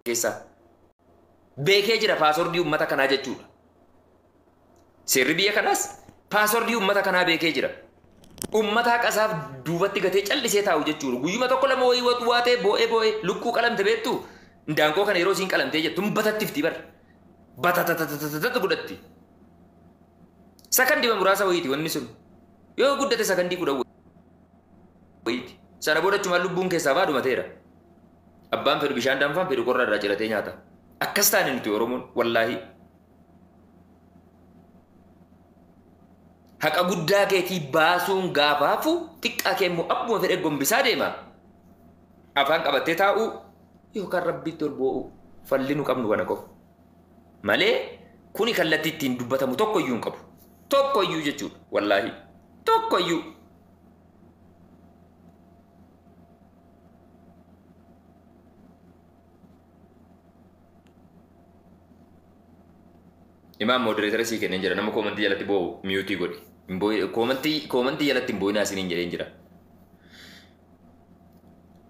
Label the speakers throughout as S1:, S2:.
S1: keessa beekee jira paaswordii ummata kanaa jechuudha. Seerri biyya kanaas paaswordii ummata kanaa beekee jira. Ummata qasaaf duubatti gatee callisee taa'u jechuudha. Guyyuma tokko lama wayii waatee boo'ee lukkuu qalamte beektu ndaanqoo kana yeroo isiin qalamtee jettu batattifti bar batatatatatatata godhatti. Sakandii muraasa wayiiti wanni sun yoo guddate sakandii kudha wayiiti. Sana booda achumaan lubbuun keessaa baadumateera. Abbaan fedhu bishaan danfaan fedhu qorra irraa ciratee nyaata. Akkas taane nuti Oromoon wallaahi. Haqa guddaa keetii baasuun gaafaafu xiqqaa kee immoo abbuma fedhe gombisaa deema. Afaan qabattee taa'u yookaan rabbitti ol boo'u falli nu qabnu kana qofa. Malee kuni kallattii ittiin dubbatamu tokkoyyuu hin qabu. Tokkoyyuu jechuudha wallaahi. Tokkoyyuu. Imam moderator sih kenen jira nama komentii jalatti boo mute godhi. Komentii jalatti boo'inaa isiniin jedheen jira.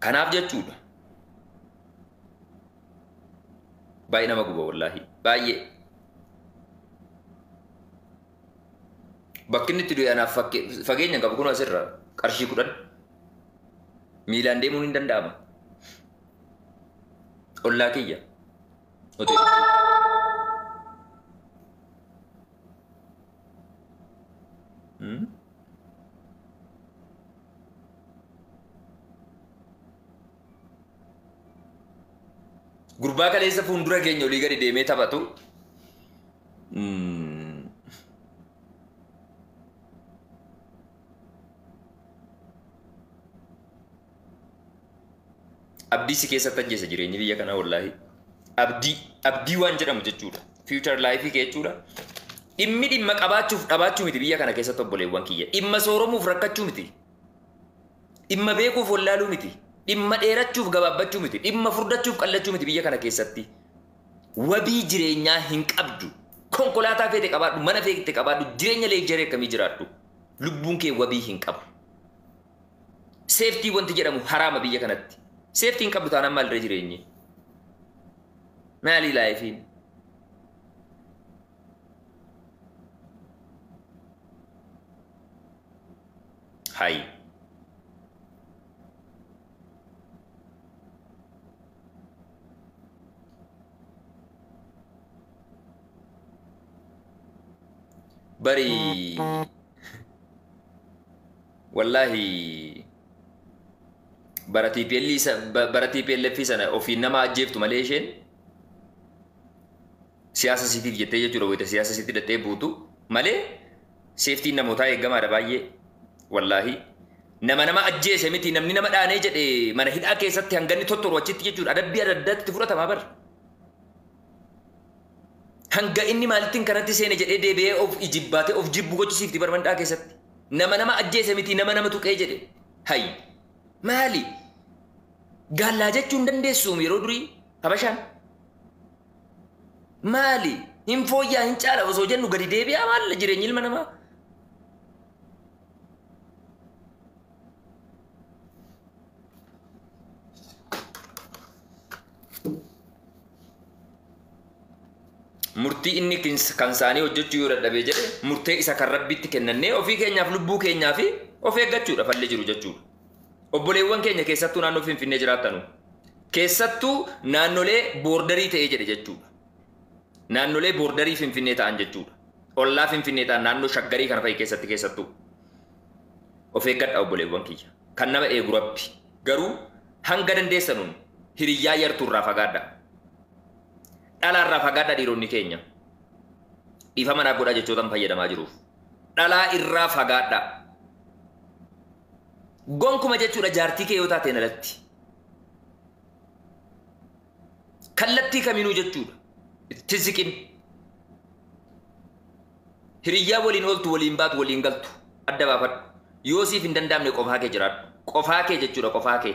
S1: Kanaaf jechuudha. Baay'ee nama guba wallaahi. Baay'ee. Bakki inni itti du'e anaaf fageenya qabu kun asirra qarshii 10 miilaan deemuun hin danda'ama. Ollaa kiyya. Gurbaa kaleessa fuuldura keenya olii gadi deemee taphatu. Abdii si keessatti ajjeesa jireenyi biyya kanaa wallaahi. Abdii waan jedhamu jechuudha. Future life jechuudha. Dhimma qabaachuuf dhabaachuu miti biyya kana keessatti obboleewwan kiyya. Dhimma sooromuuf rakkachuu miti. Dhimma beekuuf wallaaluu miti. Dhimma dheerachuuf gabaabbachuu miti. Dhimma furdachuuf qallachuu miti biyya kana keessatti. Wabii jireenyaa hin qabdu. Konkolaataa feete qabaadhu, mana feete qabaadhu, jireenya leekjaree akkamii jiraadhu. Lubbuun kee wabii hin qabu. Seeftii wanti jedhamu haraama biyya kanatti. Seeftii hin qabdu taanaan maalirra jireenyi? Maalii laayifiin? Hai. Bari wallahi baratii PLF sana ofiin nama ajjeeftu malee isheen siyaasa siitiif jettee jechuudha wayita siyaasa siiti dhattee buutu malee seeftiin namootaa eeggamaadha baay'ee wallahi nama ajjeese miti namni nama dhaanee jedhe mana hidhaa keessatti hanganni tottoru achitti jechuudha adabbii adda addaatti fudhatamaa bara. Hanga inni maalittiin kanatti seene jedhee deebi'ee of ijibbaatee of jibbu gochisiifti barbaadhaa keessatti. Nama ajjeese miti nama tuqee jedhe. Hayi. Maali? Gaallaa jechuun dandeessuum yeroo durii habashaan. Maali? Hin fooyyaa hin caala osoo jennu gadi deebi'aa maalla jireenyi ilma namaa. Murtii inni kan isaanii hojjechuu yoo dadhabee jedhe murtee isa kan rabbitti kennannee ofii keenyaaf lubbuu keenyaa fi of eeggachuudha fallee jiru jechuudha. Obboleewwan keenya keessattuu naannoo Finfinnee jiraatanu keessattuu naannolee boordarii ta'ee jedhe jechuudha. Naannolee boordarii Finfinnee ta'an jechuudha. Ollaa Finfinnee ta'an naannoo shaggarii kana fa'i keessattuu. Of eeggadha obboleewwan kiyya. Kan nama eegu rabbi. Garuu hanga dandeessanuun hiriyyaa yartuurraa fagaadha. Dhalaa irraa fagaadha dhiironni keenya. Dhiifa manaaf godhaa jechootaan fayyadamaa jiruuf. Dhalaa irraa fagaadha. Gonkuma jechuudha jaartii kee yoo taateen alatti. Kallattii kaminuu jechuudha. Itti siqin. Hiriyyaa waliin ooltu waliin baatu waliin galtu. Adda baafadhu. Yoo siif hin danda'amne qofaa kee jiraadhu. Qofaa kee jechuudha qofaa kee.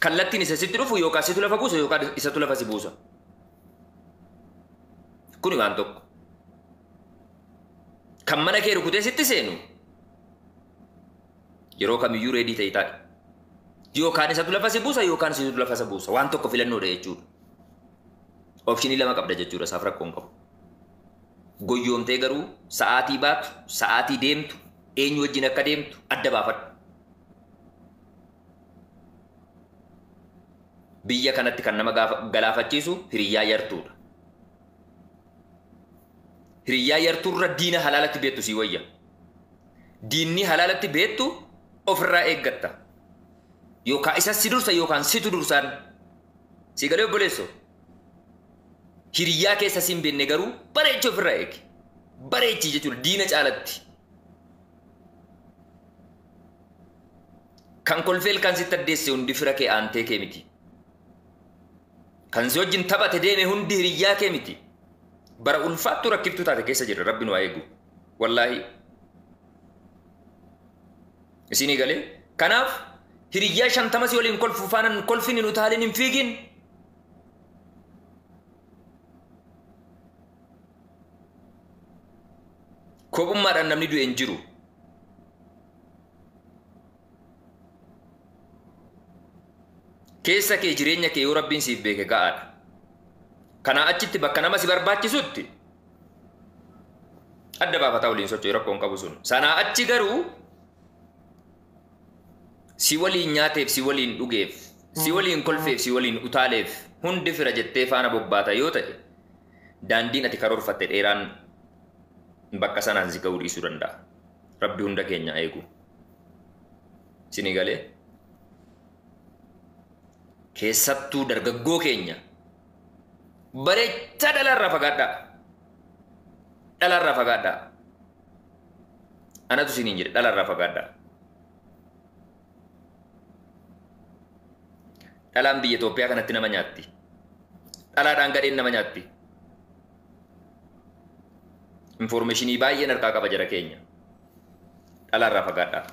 S1: Kallattiin isa sitti dhufu yookaan situ lafa buusa yookaan isatu lafa si buusa. Kuni waan tokko. Kan mana kee rukutee sitti seenu yeroo kamiyyuu reedii ta'e taa'e. Yookaan isatu lafa si buusa yookaan isatu lafa si buusa. Waan tokko filannoodha jechuudha. Opshinii lama qabda jechuudha isaaf rakkoon qabu. Goyyoomtee garuu sa'aatii baatu, sa'aatii deemtu, eenyu wajjin akka deemtu adda baafadhu. Biyya kanatti kan nama galaafachiisu hiriyyaa yartuudha. Hiriyyaa yartuurra diina halaalatti beektu sii wayya. Diinni halaalatti beektu ofirraa eeggatta. Yookaan isa si dursa yookaan situ dursaan. Si galee obboleessoo. Hiriyyaa keessa siin beekne garuu bareechi ofirraa eegi. Bareechi jechuudha diina caalatti. Kan kolfeel kan sitti addeesse hundi fira kee aantee kee miti. Kan si wajjin taphate deeme hundi hiriyyaa kee miti. Bara ulfaattu rakkiftuu taate keessa jirra rabbi nu haa eegu. Wallaahi. Isinii galee. Kanaaf hiriyyaa 50 si waliin kolfu faanaan kolfini nu taaliin hin fiigin. Kophummaadhaan namni du'e hin jiru. Keessa kee jireenya kee yoo rabbiin siif beeke ga'aadha. Kanaa achitti bakka nama si barbaachisutti adda baafataa waliin socho'ee rakkoon qabu sun. Sanaa achi garuu si waliin nyaateef, si waliin dhugeef, si waliin kolfeef, si waliin utaaleef hundi fira jettee faana bobbaata yoo ta'e daandiin ati karoorfatte dheeraan bakka sanaan si ga'uu dhiisuu danda'a. Rabbi hunda keenya eegu. Isinii galee? Keessattuu dargaggoo keenya bareecha dhalarraa fagaadhaa. Dhalarraa fagaadhaa. Anatu isiniin jedhe dhalarraa fagaadhaa. Dhalaan biyya Itoophiyaa kanatti nama nyaatti. Dhalaadhaan gadheen nama nyaatti. Informationii baay'een harkaa qaba jara keenya. Dhalarraa fagaadhaa.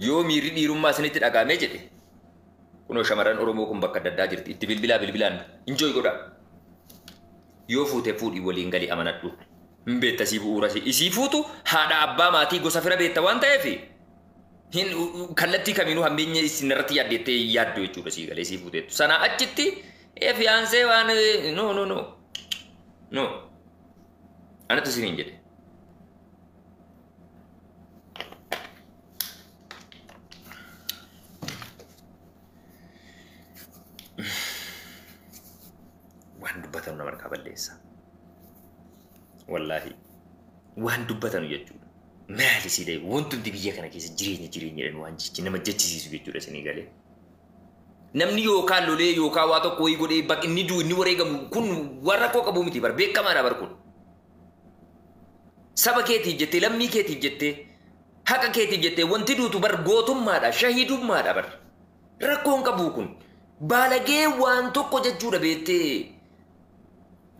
S1: Yoo miirri dhiirummaa isinitti dhagaamee jedhe kunoo shamarran Oromoo kun bakka adda addaa jirti. Itti bilbilaan enjoy godha. Yoo fuute fuudhii waliin galii amanadhu. Hin beekta sii bu'uura isii fuutu haadha abbaa maatii gosa fira beekta waan ta'eef hin kallattii kamiinuu hammeenya isin irratti yaaddeettee yaaddu jechuudha sii galee sii fuuteettu. Sanaa achitti fiyaansee waan no. Anatu isiniin jedhe. Waan dubbatan nama harkaa balleessa. Wallaahi waan dubbatan jechuudha. Maali sidee wanti biyya kana keessa jireenya waan jechi nama jechisiisu jechuudha isinii galee. Namni yookaan lolee yookaan waa tokko wayii godhee bakka inni du'u inni wareegamu kun warra koo qabu miti bar beekamaadha bar kun. Saba keetiif jettee lammii keetiif jettee haqa keetiif jettee wanti duutu bar gootummaadha shahidummaadha bar. Rakkoon qabu kun baalagee waan tokko jechuudha beettee.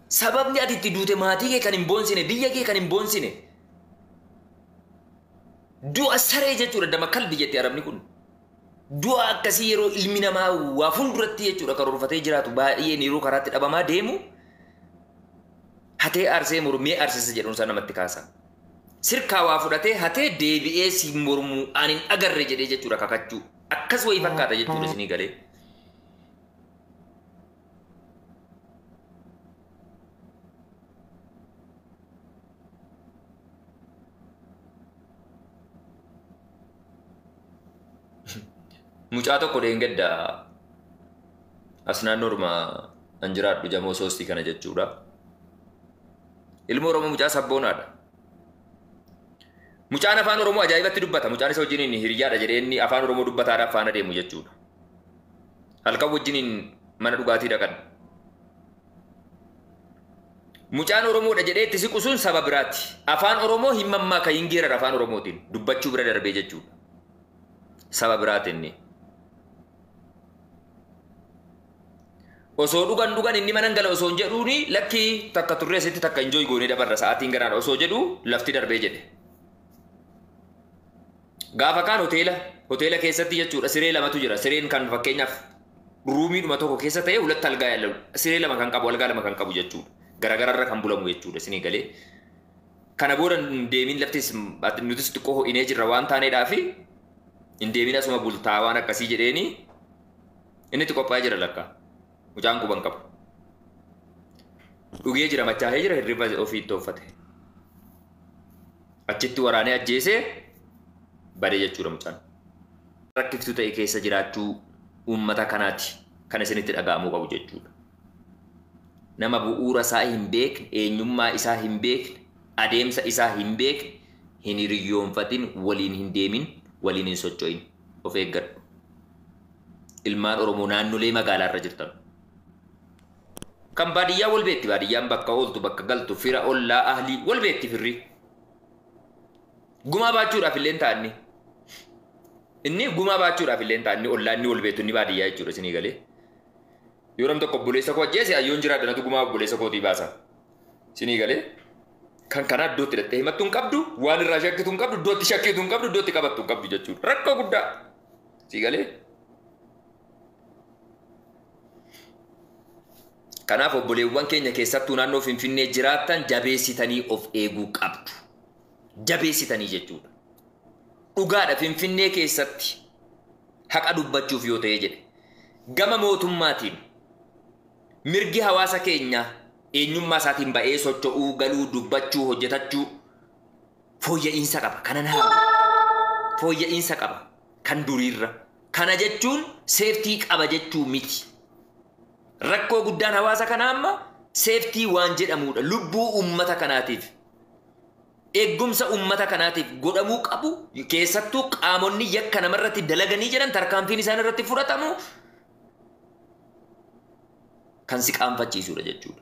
S1: Sababni ati itti duute maatii kee kan hin boonsine biyya kee kan hin boonsine. Du'a saree jechuudha dama kalbi jettee arabni kun. Du'a akkasii yeroo ilmi namaa waa fuulduratti jechuudha karoorfatee jiraatu baay'een yeroo karaatti dhabamaa deemu hatee arsee mormee arsisa jedhuun isaa namatti kaasa. Sirkaa waa fudhatee hatee deebi'ee si mormuu ani hin agarre jedhee jechuudha kakachuu. Akkas wayii fakkaata jechuudha isinii galee. Mucaa tokko deengadda as naannoo Oromaa an jiraadhu jamoo soostii kana jechuudha. Ilmoo Oromoo mucaa sabboonaadha. Mucaan afaan Oromoo ajaa'ibatti dubbata. Mucaan isa wajjiniin hiriyyaadha jedhee inni afaan Oromoo dubbataadhaaf faana deemu jechuudha. Halkan wajjiniin mana dhugaatii dhaqan. Mucaan Oromoodha jedhee itti siqu sun saba biraati. Afaan Oromoo hin mammaaka hin geerara afaan Oromootiin dubbachuu bira darbee jechuudha. Saba biraati inni. Osoo dhugan inni mana gala osoo jedhuuni lakki takka turree asitti takka enjoy goonee dabarra sa'aatiin garaadha osoo jedhu lafti darbee jedhe. Gaafa kaan hoteela keessatti jechuudha siree lamatu jira. Sireen kan fakkeenyaaf ruumiidhuma tokko keessa ta'e hulatti algaa yaala. Siree lama kan qabu algaa lama kan qabu jechuudha. Garagararra kan bulamu jechuudha isinii galee. Kana booda deemiin laftis nutis xiqqoo ho'inee jirra waan taaneedhaa fi Indeemina suma bultaa waan akkasii jedheeni inni itti qophaa'ee jira lakka. Mucaan quban qabu. Dhugee jira machaa'ee jira hirriba ofiitti uffate. Achitti waraanee ajjeesee badee jechuudha mucaan. Rakkiftuu ta'e keessa jiraachuu uummata kanaati kan isinitti dhaga'amuu qabu jechuudha. Nama bu'uura isaa hin beekne, eenyummaa isaa hin beekne, adeemsa isaa hin beekne, hin hiriyoonfatin, waliin hin deemin, waliin hin socho'in. Of eeggadhu. Ilmaan Oromoo naannolee magaalaa irra jirtan. Kan baadiyyaa wal beetti, baadiyyaan bakka ooltu, bakka galtu, fira ollaa, ahlii wal beetti firri. Gumaa baachuudhaaf illee taa'anni. Inni gumaa baachuudhaaf illee taa'anni ollaa inni wal beetu inni baadiyyaa jechuudha isinii galee. Yoo nam tokko obboleessa koo ajjeese ayyoon jiraadhanatu gumaa obboleessa kootii baasa. Isinii galee. Kan kana iddootti hidhattee himattuu hin qabdu, waan irraa shakkitu hin qabdu, iddootti shakkitu hin qabdu, iddootti qabattu hin qabdu jechuudha. Rakkoo guddaa. Isinii galee. Kanaaf obboleewwan keenya keessattuu naannoo Finfinnee jiraattan jabeessitanii of eeguu qabdu. Jabeessitanii jechuudha. Dhugaadha Finfinnee keessatti haqa dubbachuuf yoo ta'e jedhe. Gama mootummaatiin mirgi hawaasa keenyaa eenyummaa isaatiin ba'ee socho'uu, galuu, dubbachuu, hojjetachuu fooyya'insa qaba. Kanan haala fooyya'insa qaba. Kan duriirra. Kana jechuun seeftii qaba jechuu miti. Rakkoo guddaan hawaasa kanaa amma seeftii waan jedhamudha. Lubbuu uummata kanaatiif. Eegumsa uummata kanaatiif godhamuu qabu keessattuu qaamonni yakka namarratti dalaganii jedhan tarkaanfiin isaan irratti fudhatamu kan si qaanfachiisudha jechuudha.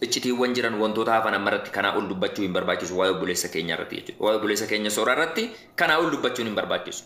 S1: Iccitiiwwan jiran wantoota hafan ammarratti kanaa ol dubbachuu hin barbaachisu waa'ee obboleessa keenya irratti jechuudha. Waa'ee obboleessa keenya sooraa irratti kanaa ol dubbachuun hin barbaachisu.